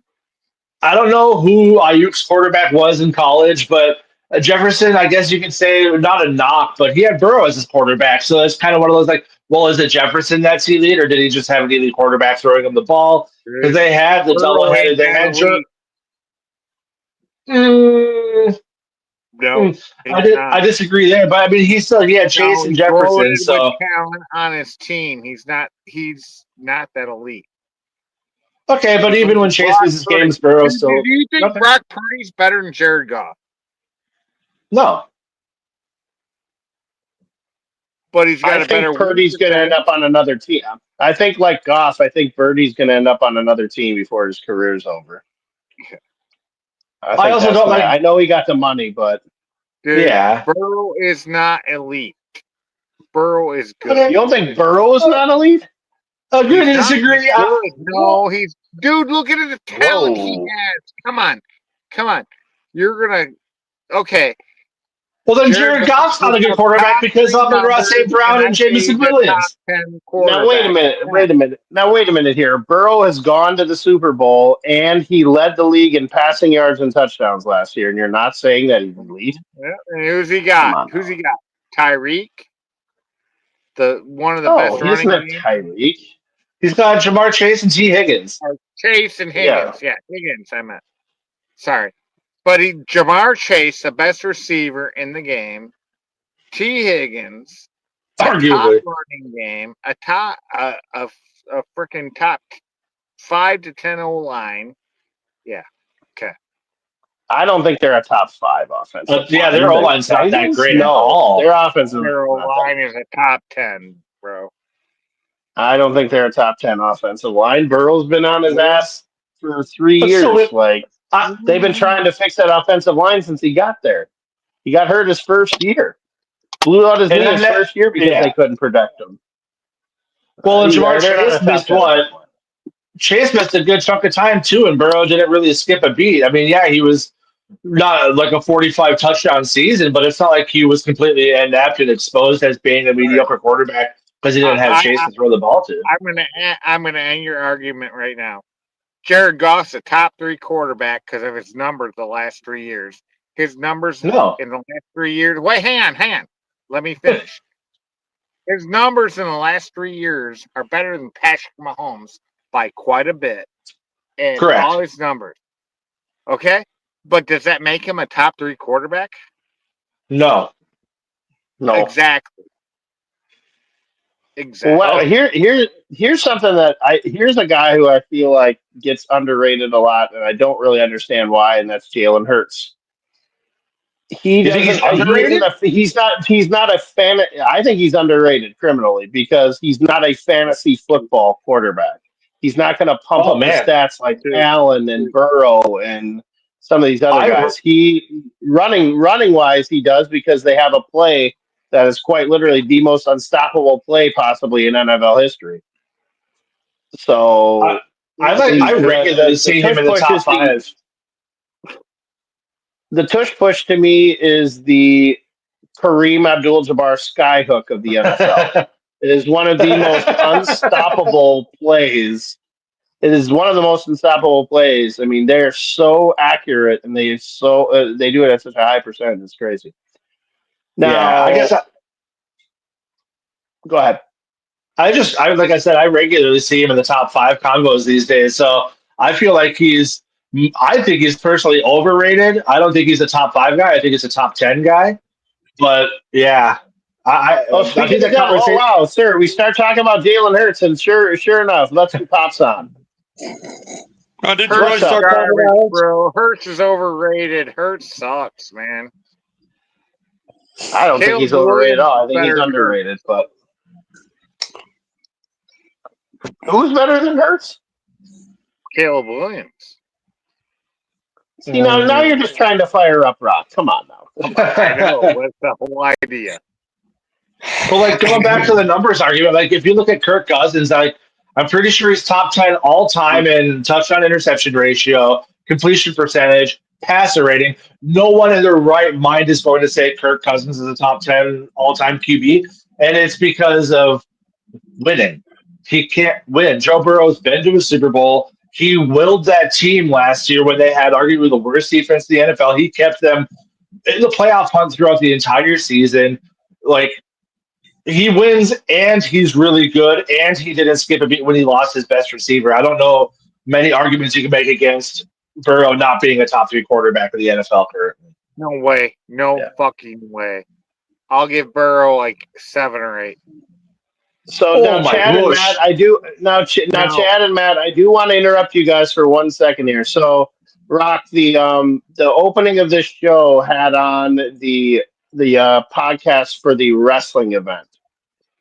E: I don't know who Ayuk's quarterback was in college, but Jefferson, I guess you could say, not a knock, but he had Burrow as his quarterback. So it's kind of one of those like, well, is it Jefferson that's elite, or did he just have an elite quarterback throwing him the ball? Because
F: Dude,
E: they had the
F: Burrow
E: double-headed,
F: ain't
E: they
F: that
E: had Jer-
F: elite.
E: Mm,
F: No, he's
E: I
F: not.
E: disagree there, but I mean, he had Chase
F: No,
E: and
F: he's
E: Jefferson,
F: loaded with
E: so
F: talent on his team. He's not. He's not that elite.
E: okay. But
F: He's like
E: even when Chase
F: Brock
E: misses
F: Purdy.
E: games, Burrow
F: Dude, do
E: still
F: you think
E: okay.
F: Brock Purdy's better than Jared Goff?
E: No,
F: But he's
D: I
F: got a better
D: think
F: win
D: Purdy's going to end
F: percentage.
D: up on another team. I think, like Goff, I think Purdy's going to end up on another team before his career's over. I
E: I
D: think
E: also
D: that's
E: don't
D: my.
E: like.
D: I know he got the money, but
F: Dude,
E: Yeah,
F: Burrow is not elite. Burrow is good.
D: you
E: okay.
D: don't think Burrow's not elite?
E: Agree
F: He's
E: to
F: not
E: disagree.
F: good. No, he's dude. Look at the talent he
D: Whoa.
F: has. Come on. You're gonna okay.
E: Well, then
F: Jared
E: Jared
F: Goff
E: Goff's not
F: is
E: a good
F: a
E: quarterback
F: top
E: because
F: three
E: Amon Ross St.
F: numbers, and
E: Brown
F: I
E: and
F: say he's
E: Jamison
F: a top
E: Williams.
F: 10
D: Now wait a
F: quarterback.
D: minute. Wait a minute. Now wait a minute here. Burrow has gone to the Super Bowl and he led the league in passing yards and touchdowns last year, and you're not saying that he's elite?
F: Yeah, and who's he
D: Come
F: got?
D: on
F: Who's
D: now.
F: he got? Tyreek, the one of the
D: Oh,
F: best
D: he doesn't
F: running
D: have
F: games.
D: Tyreek.
E: He's got Jamar Chase and T. Higgins.
F: Or Chase and
D: Yeah.
F: Higgins. Yeah, Higgins. I meant. Sorry, but Jamar Chase, the best receiver in the game. T. Higgins, a top
E: Arguably.
F: running game, a freaking top 5 to 10 O line. Yeah. Okay.
D: I don't think they're a top 5 offensive
E: Yeah,
D: line.
E: their O
D: The
E: line's not that
D: Titans?
E: great at
D: No,
E: all.
D: their offensive
F: Their
D: line's not that
F: line is
D: great.
F: a top 10, bro.
D: I don't think they're a top 10 offensive line. Burrow's been on his ass for 3
E: But so
D: years. Like
E: I,
D: they've been trying to fix that offensive line since he got there. He got hurt his first year. Blew out his
E: and
D: knee
E: I'm
D: his
E: not,
D: first year because they
E: yeah.
D: couldn't protect him.
E: Well, and Jamar
D: They're not
E: Chase
D: a top
E: missed
D: 10
E: what?
D: offensive line.
E: Chase missed a good chunk of time too, and Burrow didn't really skip a beat. I mean, yeah, he was not like a 45 touchdown season, but it's not like he was completely inept and exposed as being a mediocre quarterback because he didn't have Chase to throw the ball to.
F: I'm gonna end your argument right now. Jared Goff's a top 3 quarterback because of his numbers the last 3 years. His numbers
E: No.
F: in the last 3 years. Wait, hang on. Let me finish. His numbers in the last 3 years are better than Patrick Mahomes by quite a bit. And
E: Correct.
F: all his numbers. Okay? But does that make him a top 3 quarterback?
E: No.
F: Exactly.
D: Well, here's something that here's a guy who I feel like gets underrated a lot, and I don't really understand why, and that's Jalen Hurts.
E: You think he's underrated?
D: He's not a fan. I think he's underrated criminally because he's not a fantasy football quarterback. He's not going to pump up the stats like Allen and Burrow and some of these other guys. He running wise, he does because they have a play that is quite literally the most unstoppable play possibly in NFL history. So
E: I regularly see him in the top 5.
D: The tush push to me is the Kareem Abdul-Jabbar skyhook of the NFL. It is one of the most unstoppable plays. It is one of the most unstoppable plays. I mean, they're so accurate and they do it at such a high percentage. It's crazy. Now,
E: I guess
D: go ahead.
E: Like I said, I regularly see him in the top 5 combos these days. So I feel like I think he's personally overrated. I don't think he's a top 5 guy. I think he's a top 10 guy. But yeah,
D: wow, sir, we start talking about Jalen Hurts, and sure enough, let's get pops on.
H: Oh, did you really start talking about
F: bro? Hurts is overrated. Hurts sucks, man.
D: I don't think he's overrated at all. I think he's underrated. But who's better than Hurts?
F: Caleb Williams.
D: See, now you're just trying to fire up Rock. Come on now.
F: I know. What's the whole idea?
E: Well, like going back to the numbers argument, like if you look at Kirk Cousins, I'm pretty sure he's top 10 all time in touchdown interception ratio, completion percentage, passer rating. No one in their right mind is going to say Kirk Cousins is a top 10 all time QB, and it's because of winning. He can't win. Joe Burrow's been to a Super Bowl. He willed that team last year when they had arguably the worst defense in the NFL. He kept them in the playoff hunt throughout the entire season. Like, he wins, and he's really good, and he didn't skip a beat when he lost his best receiver. I don't know many arguments you can make against Burrow not being a top 3 quarterback of the NFL currently.
F: No way. No fucking way. I'll give Burrow like 7 or 8.
D: So now, Chad and Matt, Chad and Matt, I do want to interrupt you guys for 1 second here. So, Rock, the opening of this show had on the podcast for the wrestling event,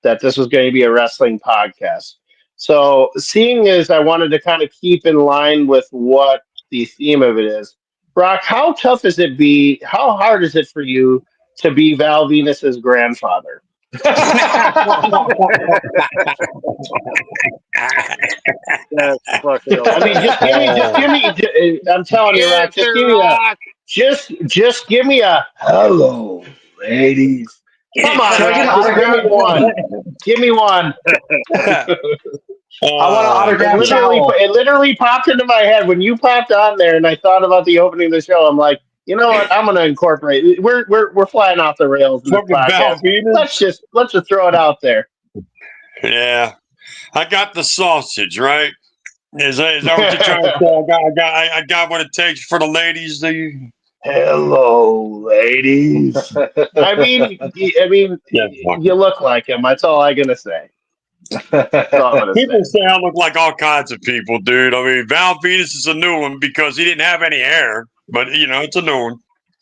D: that this was going to be a wrestling podcast. So, seeing as I wanted to kind of keep in line with what the theme of it is, Rock, how hard is it for you to be Val Venus's grandfather?
F: That's fucking
D: I mean, just give me. I'm telling you, Rock, just give me a hello, ladies. Come on, Rock, just give me one. Give me one.
E: I want an autograph.
D: It literally popped into my head when you popped on there, and I thought about the opening of the show. I'm like, you know what? I'm going to incorporate. We're flying off the rails. In this podcast. Let's just throw it out there.
H: Yeah, I got the sausage, right? Is that what you're trying to say? I got what it takes for the ladies.
D: Hello, ladies. I mean, you look like him. That's all I'm gonna say.
H: People say I look like all kinds of people, dude. I mean, Val Venus is a new one because he didn't have any hair, but it's a new one.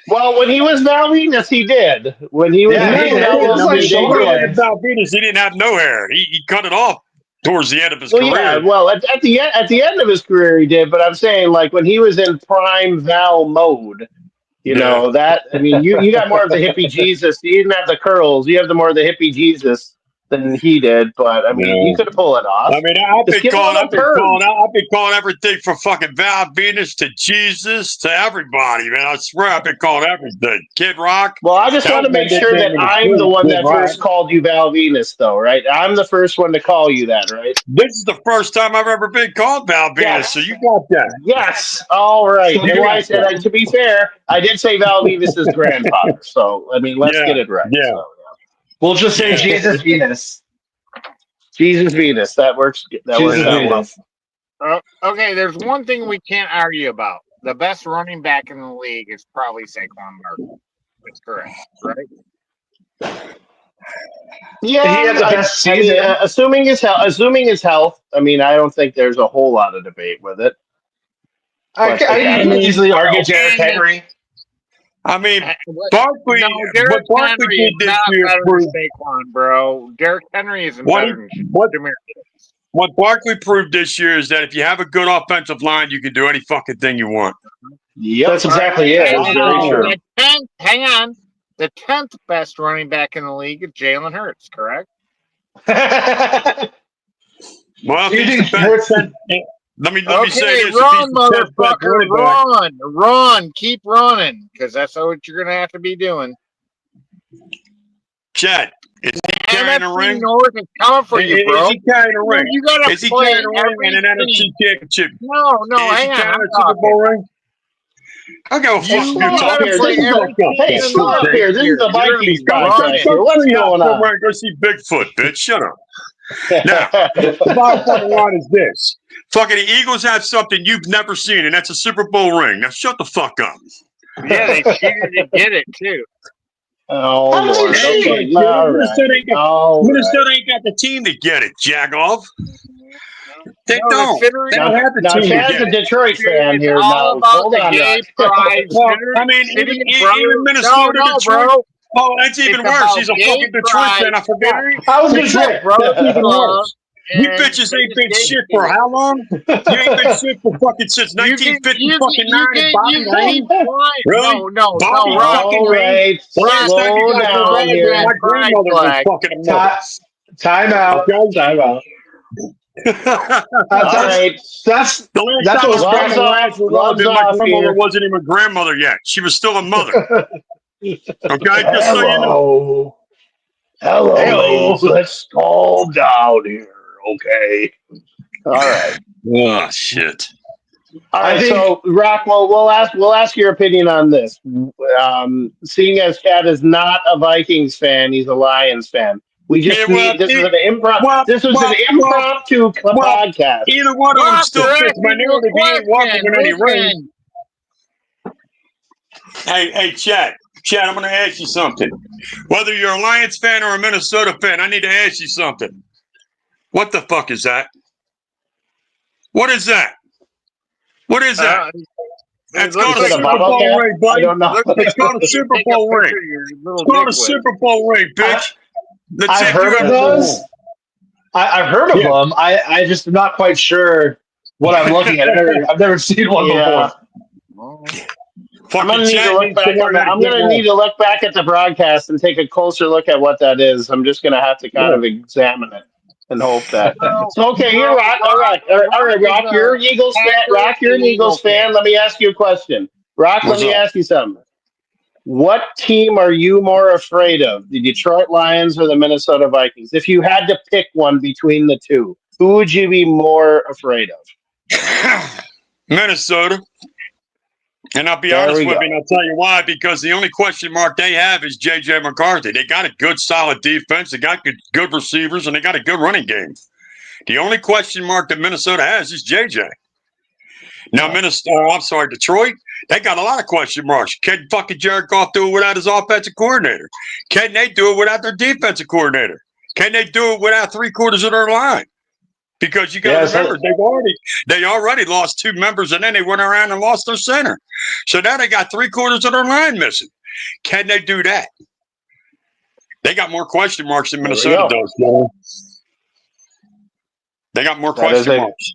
D: Well, when he was Val Venus, he did. When he was
H: Val Venus, he didn't have no hair. He cut it off towards the end of his career.
D: Yeah, well, at the end of his career, he did. But I'm saying, like, when he was in prime Val mode, you got more of the hippie Jesus. You didn't have the curls. You have more of the hippie Jesus. than he did, but I mean, he could pull it off.
H: I mean, I've
D: Just
H: been
D: give him a turn.
H: calling everything from fucking Val Venus to Jesus to everybody, man. I swear I've been calling everything. Kid Rock.
D: Well, I just want to make sure that I'm the one that first called you Val Venus, though, right? I'm the first one to call you that, right?
H: This is the first time I've ever been called Val Venus, so you got that.
D: Yes. All right. And to be fair, I did say Val Venus's grandfather, so I mean, let's get it right.
H: Yeah.
D: So,
E: We'll just say Jesus Venus.
D: Jesus Venus. That works. That works out well.
F: Okay, there's one thing we can't argue about. The best running back in the league is probably Saquon Barkley. That's correct, right?
D: Yeah,
E: he had the best season.
D: I mean, assuming his health. I mean, I don't think there's a whole lot of debate with it.
E: I can easily argue Derrick Henry.
H: I mean, Barkley.
F: Derrick
H: Barkley
F: Henry
H: did
F: is
H: this
F: not
H: year
F: better than Saquon, bro. Derrick Henry isn't better than Jameer.
H: What Barkley proved this year is that if you have a good offensive line, you can do any fucking thing you want.
D: Yep,
E: that's exactly it. That's very true.
F: Hang on. The 10th best running back in the league is Jalen Hurts, correct?
H: Well, if Hurts, let me say this.
F: Run, motherfucker, run. Keep running, because that's what you're going to have to be doing.
H: Chad, is he carrying a ring?
F: North is coming for you, bro.
H: Is he carrying a ring?
F: You gotta
H: is he carrying a ring and an NFC championship?
F: No, hang on.
H: A Super Bowl ring? I go fuck you.
D: Hey, stop here. This is the Vikings podcast. What's going on?
H: Go see Bigfoot, bitch. Shut up. Now, the bottom fucking line is this. Fucking the Eagles have something you've never seen, and that's a Super Bowl ring. Now shut the fuck up.
F: Yeah, they cheated to get it, too.
D: Oh, Lord. Okay.
H: Minnesota ain't got the team to get it, Jagoff. They don't. They don't have the team.
D: Now, Chad's a Detroit fan here. Now, hold on.
H: I mean, even Minnesota, Detroit. Oh, that's even worse. He's a fucking Detroit fan. I forget.
D: I was Detroit, bro.
H: That's even worse. You bitches ain't been shit for how long? You ain't been shit for fucking since 1950 fucking 9. Really?
F: No.
D: All right. Slow down here.
H: My grandmother was fucking a mother.
E: Time out. Time out.
D: All right.
H: That's my grandmother wasn't even a grandmother yet. She was still a mother. Okay, just so you know.
D: Hello. Let's calm down here. Okay. All right.
H: Oh shit.
D: All right. So, Rock, we'll ask your opinion on this. Seeing as Chad is not a Vikings fan, he's a Lions fan. We just this was an impromptu podcast.
H: Either one of them still fits my narrative. He ain't walking in any ring. Hey, Chad, I'm going to ask you something. Whether you're a Lions fan or a Minnesota fan, I need to ask you something. What the fuck is that? What is that? What is that? It's called a Super Bowl ring, buddy. I don't know. It's called a Super Bowl ring. It's called a Super Bowl ring, bitch.
E: I've heard of those. I've heard of them. I just am not quite sure what I'm looking at. I've never seen one before.
D: I'm gonna need to look back at the broadcast and take a closer look at what that is. I'm just gonna have to kind of examine it and hope that. So okay, you're Rock. All right, Rock. You're an Eagles fan. Rock, you're an Eagles fan. Let me ask you a question. Rock, let me ask you something. What team are you more afraid of, the Detroit Lions or the Minnesota Vikings? If you had to pick one between the two, who would you be more afraid of?
H: Minnesota. And I'll be honest with you, and I'll tell you why, because the only question mark they have is J.J. McCarthy. They got a good, solid defense. They got good receivers, and they got a good running game. The only question mark that Minnesota has is J.J. Now, Detroit, they got a lot of question marks. Can fucking Jared Goff do it without his offensive coordinator? Can they do it without their defensive coordinator? Can they do it without 3/4 of their line? Because you got to remember, they already lost 2 members, and then they went around and lost their center. So now they got 3/4 of their line missing. Can they do that? They got more question marks than Minnesota does, man. They got more question marks.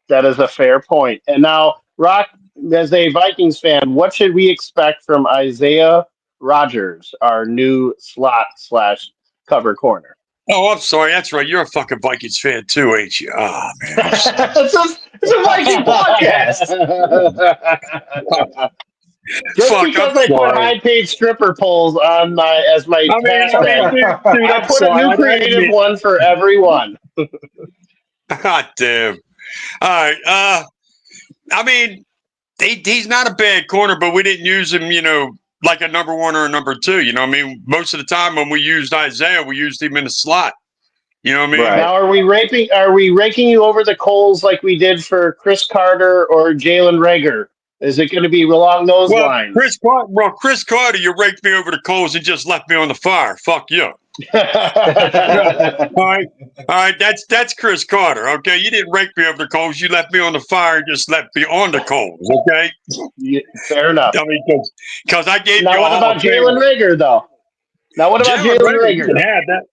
D: That is a fair point. And now, Rock, as a Vikings fan, what should we expect from Isaiah Rodgers, our new slot/cover corner?
H: Oh, I'm sorry. That's right. You're a fucking Vikings fan too, ain't you? Oh man.
E: It's a Viking podcast.
D: Just
H: Fuck, I'm
D: because I put
H: sorry.
D: high-paid stripper poles on as my hashtag,
H: dude,
D: I
H: I'm
D: put a
H: sorry.
D: new creative one for everyone.
H: God damn. All right. I mean, he's not a bad corner, but we didn't use him, like a number one or a number two. You know what I mean? Most of the time when we used Isaiah, we used him in the slot. You know what I mean?
E: Right.
D: Now, are we raking you over the coals like we did for Chris Carter or Jalen Rager? Is it going to be along those
H: Well,
D: lines?
H: Chris Carter, you raked me over the coals and just left me on the fire. Fuck you. All right. That's Chris Carter. Okay, you didn't rake me over the coals. You left me on the fire and just left me on the coals. Okay.
D: Yeah, fair enough.
H: I mean, because I gave
D: Now,
H: you
D: what
H: all
D: about Jalen Rager, though? Now, what about Jalen Rager?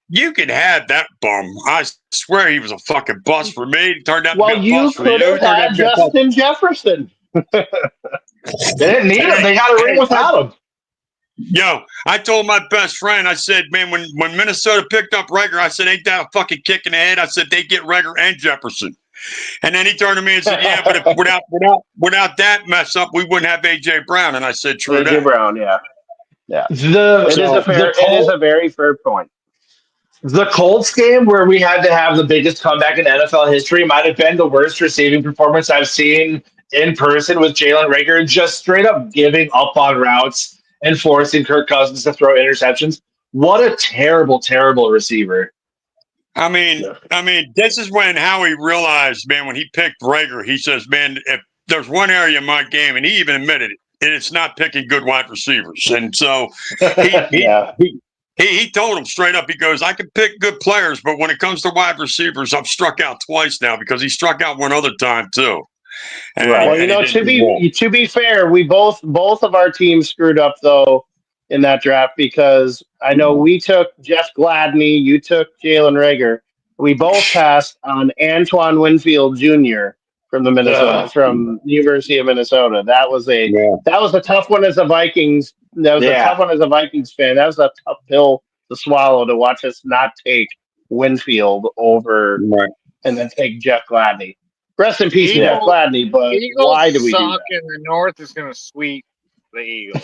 H: You can have that bum. I swear he was a fucking bust for me. He turned out to
D: Well,
H: be a
D: you
H: bust for you.
D: could have had Justin Jefferson.
E: They didn't need him. They got a ring without him.
H: Yo, I told my best friend, I said, man, when Minnesota picked up Rager, I said, ain't that a fucking kick in the head? I said, they get Rager and Jefferson. And then he turned to me and said, yeah, but if, without that mess up, we wouldn't have A.J. Brown. And I said, true
D: A.J.
H: that.
D: Brown, yeah.
E: It is
D: a very fair point.
E: The Colts game where we had to have the biggest comeback in NFL history might have been the worst receiving performance I've seen in person with Jalen Rager, just straight up giving up on routes and forcing Kirk Cousins to throw interceptions. What a terrible, terrible receiver.
H: I mean, this is when Howie realized, man, when he picked Rager, he says, man, if there's one area in my game, and he even admitted it, and it's not picking good wide receivers. And so he told him straight up, he goes, I can pick good players, but when it comes to wide receivers, I've struck out twice now, because he struck out one other time too. And,
D: right. Well, to be fair, we both of our teams screwed up though in that draft, because I know we took Jeff Gladney, you took Jalen Rager. We both passed on Antoine Winfield Jr. from from the University of Minnesota. That was a tough one as a Vikings. That was a tough one as a Vikings fan. That was a tough pill to swallow, to watch us not take Winfield over and then take Jeff Gladney. Rest in peace, Jeff Gladney. But
F: Eagles
D: why do we do
F: suck
D: that?
F: And the North is going to sweep the Eagles.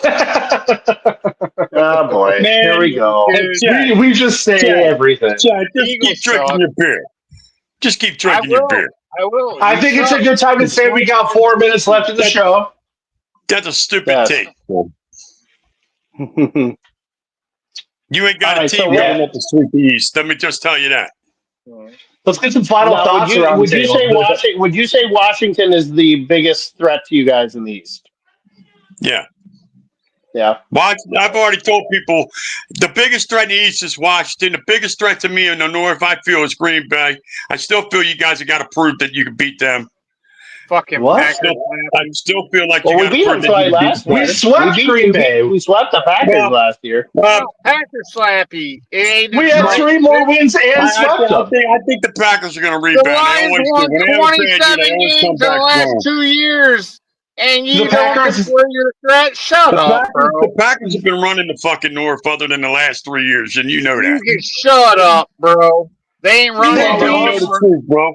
D: Oh boy,
H: Man,
D: here we go.
E: We just say everything.
H: Just keep drinking your beer. Just keep drinking your beer.
F: I will.
E: I think it's a good time to say we got 4 minutes left in the show.
H: That's a stupid take. You ain't got a team good enough to sweep the East. Let me just tell you that.
E: Let's get some final thoughts around the table.
D: Would you say Washington is the biggest threat to you guys in the East?
H: Yeah.
D: Yeah.
H: Well, I've already told people the biggest threat in the East is Washington. The biggest threat to me in the North, I feel, is Green Bay. I still feel you guys have got to prove that you can beat them.
F: Fucking
E: what?
H: I still feel like you got to
D: beat
H: prove
D: them
H: that you
D: last
H: can beat
D: year.
E: We swept Green Bay.
D: We swept the Packers last year.
F: Packers slappy.
E: We had 3 more wins and swept them.
H: I think the Packers are going to rebound.
F: The Lions won 27 games in the last 2 years. And you don't declare your threat? Shut up, bro.
H: The Packers have been running the fucking North other than the last 3 years, and you know that.
F: You can shut up, bro. They ain't running
H: the truth, bro.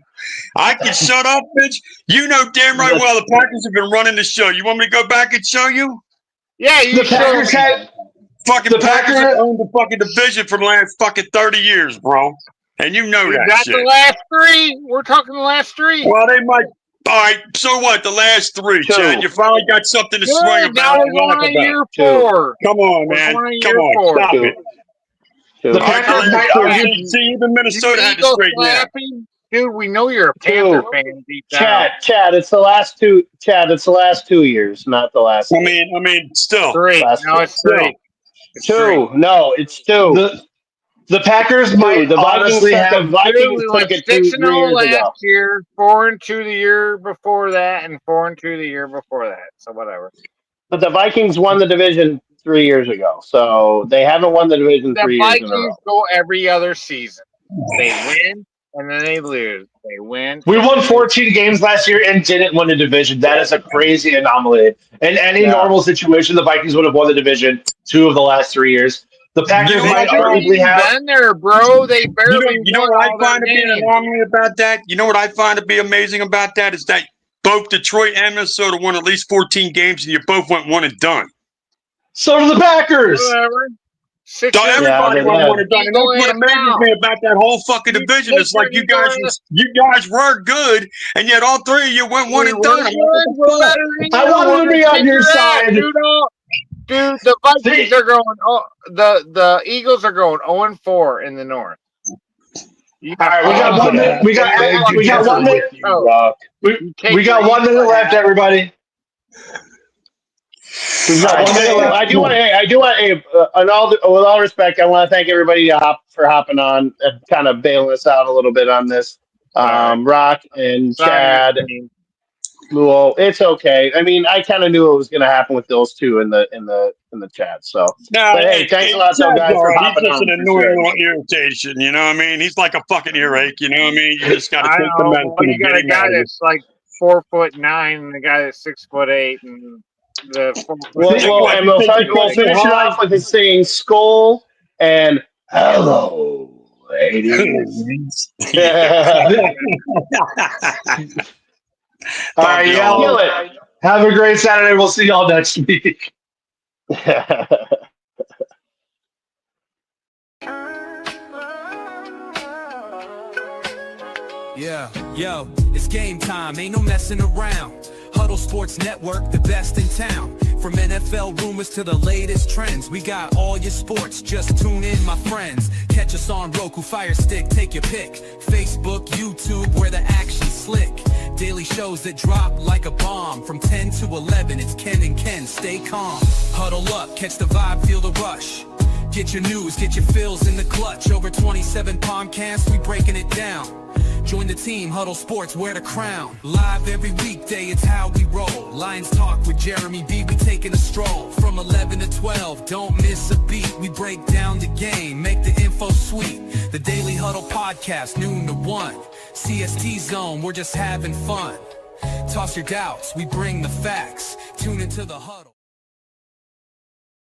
H: I can shut up, bitch. You know damn right well the Packers have been running the show. You want me to go back and show you?
F: Yeah, you
E: the Packers had
H: fucking Packers have owned the fucking division for the last fucking 30 years, bro. And you know that
F: got
H: shit.
F: The last 3. We're talking the last 3.
H: Well, they might. All right, so what? The last 3, Chad. You finally got something to swing about.
F: Year 4.
H: Come on, man. Come on, stop it.
E: The Packers might argue.
H: See, even Minnesota had to straighten out.
F: Dude, we know you're a Panther fan deep down.
D: Chad, it's the last 2. Chad, it's the last 2 years, not the last.
H: I mean, still
F: 3. No, it's 3.
D: 2. No, it's 2.
E: The Packers might honestly have.
F: We went 6-0 last year, 4-2 the year before that, and 4-2 the year before that. So whatever.
D: But the Vikings won the division 3 years ago, so they haven't won the division 3 years in a row.
F: The Vikings go every other season. They win and then they lose. They win.
E: We won 14 games last year and didn't win a division. That is a crazy anomaly. In any normal situation, the Vikings would have won the division 2 of the last 3 years. The Packers
H: You know
E: might
H: what?
E: arguably have.
F: Been there, bro. They barely.
H: You know
F: won
H: what I
F: all their
H: find to be an
F: games.
H: anomaly about that? You know what I find to be amazing about that is that both Detroit and Minnesota won at least 14 games, and you both went one and done.
E: So do the Packers.
F: Whatever.
H: So
F: Six years
H: everybody
D: they
H: went
D: did.
H: one and done, and that's what amazes me about that whole fucking
F: You
H: division. It's like you guys were good, and yet all three of you went one and done. I'm like, what the
F: We're
H: fuck?
F: better than
E: I
F: you.
E: wanted to
F: We're
E: be on
F: kick
E: your
F: ass,
E: side.
F: Dude, the Vikings are going. Oh, the Eagles are going 0-4 in the North.
E: All right, we got 1 minute. We got 1 minute. We got 1 minute left, everybody. We've got 1 minute left.
D: I do want. With all respect, I want to thank everybody for hopping on and kind of bailing us out a little bit on this. Rock and Chad. Well, it's okay. I mean, I kind of knew it was going to happen with those two in the chat. So, but hey, thanks a lot, though, guys, for hopping
H: He's just
D: on.
H: an annoying little irritation. You know what I mean? He's like a fucking earache. You know what I mean? You just got to
F: I
H: take the
F: know.
H: medicine.
F: Well, you
H: and
F: got
H: get
F: a
H: him
F: guy
H: out of it.
F: that's like 4'9", and the guy that's 6'8", and the 4
D: We'll finish it off with his saying "Skol" and "Hello, ladies."
E: All right,
D: Kill it.
E: have a great Saturday. We'll see y'all next week.
A: Yeah, yo, it's game time, ain't no messing around. Huddle Sports Network, the best in town. From NFL rumors to the latest trends, we got all your sports, just tune in, my friends. Catch us on Roku, Fire Stick, take your pick. Facebook, YouTube, where the action's slick. Daily shows that drop like a bomb. From 10 to 11, it's Ken and Ken, stay calm. Huddle up, catch the vibe, feel the rush. Get your news, get your fills in the clutch. Over 27 podcasts, we breaking it down. Join the team, Huddle Sports, wear the crown. Live every weekday, it's how we roll. Lions Talk with Jeremy B, we taking a stroll. From 11 to 12, don't miss a beat. We break down the game, make the info sweet. The Daily Huddle Podcast, noon to 1. CST Zone, we're just having fun. Toss your doubts, we bring the facts. Tune into the Huddle.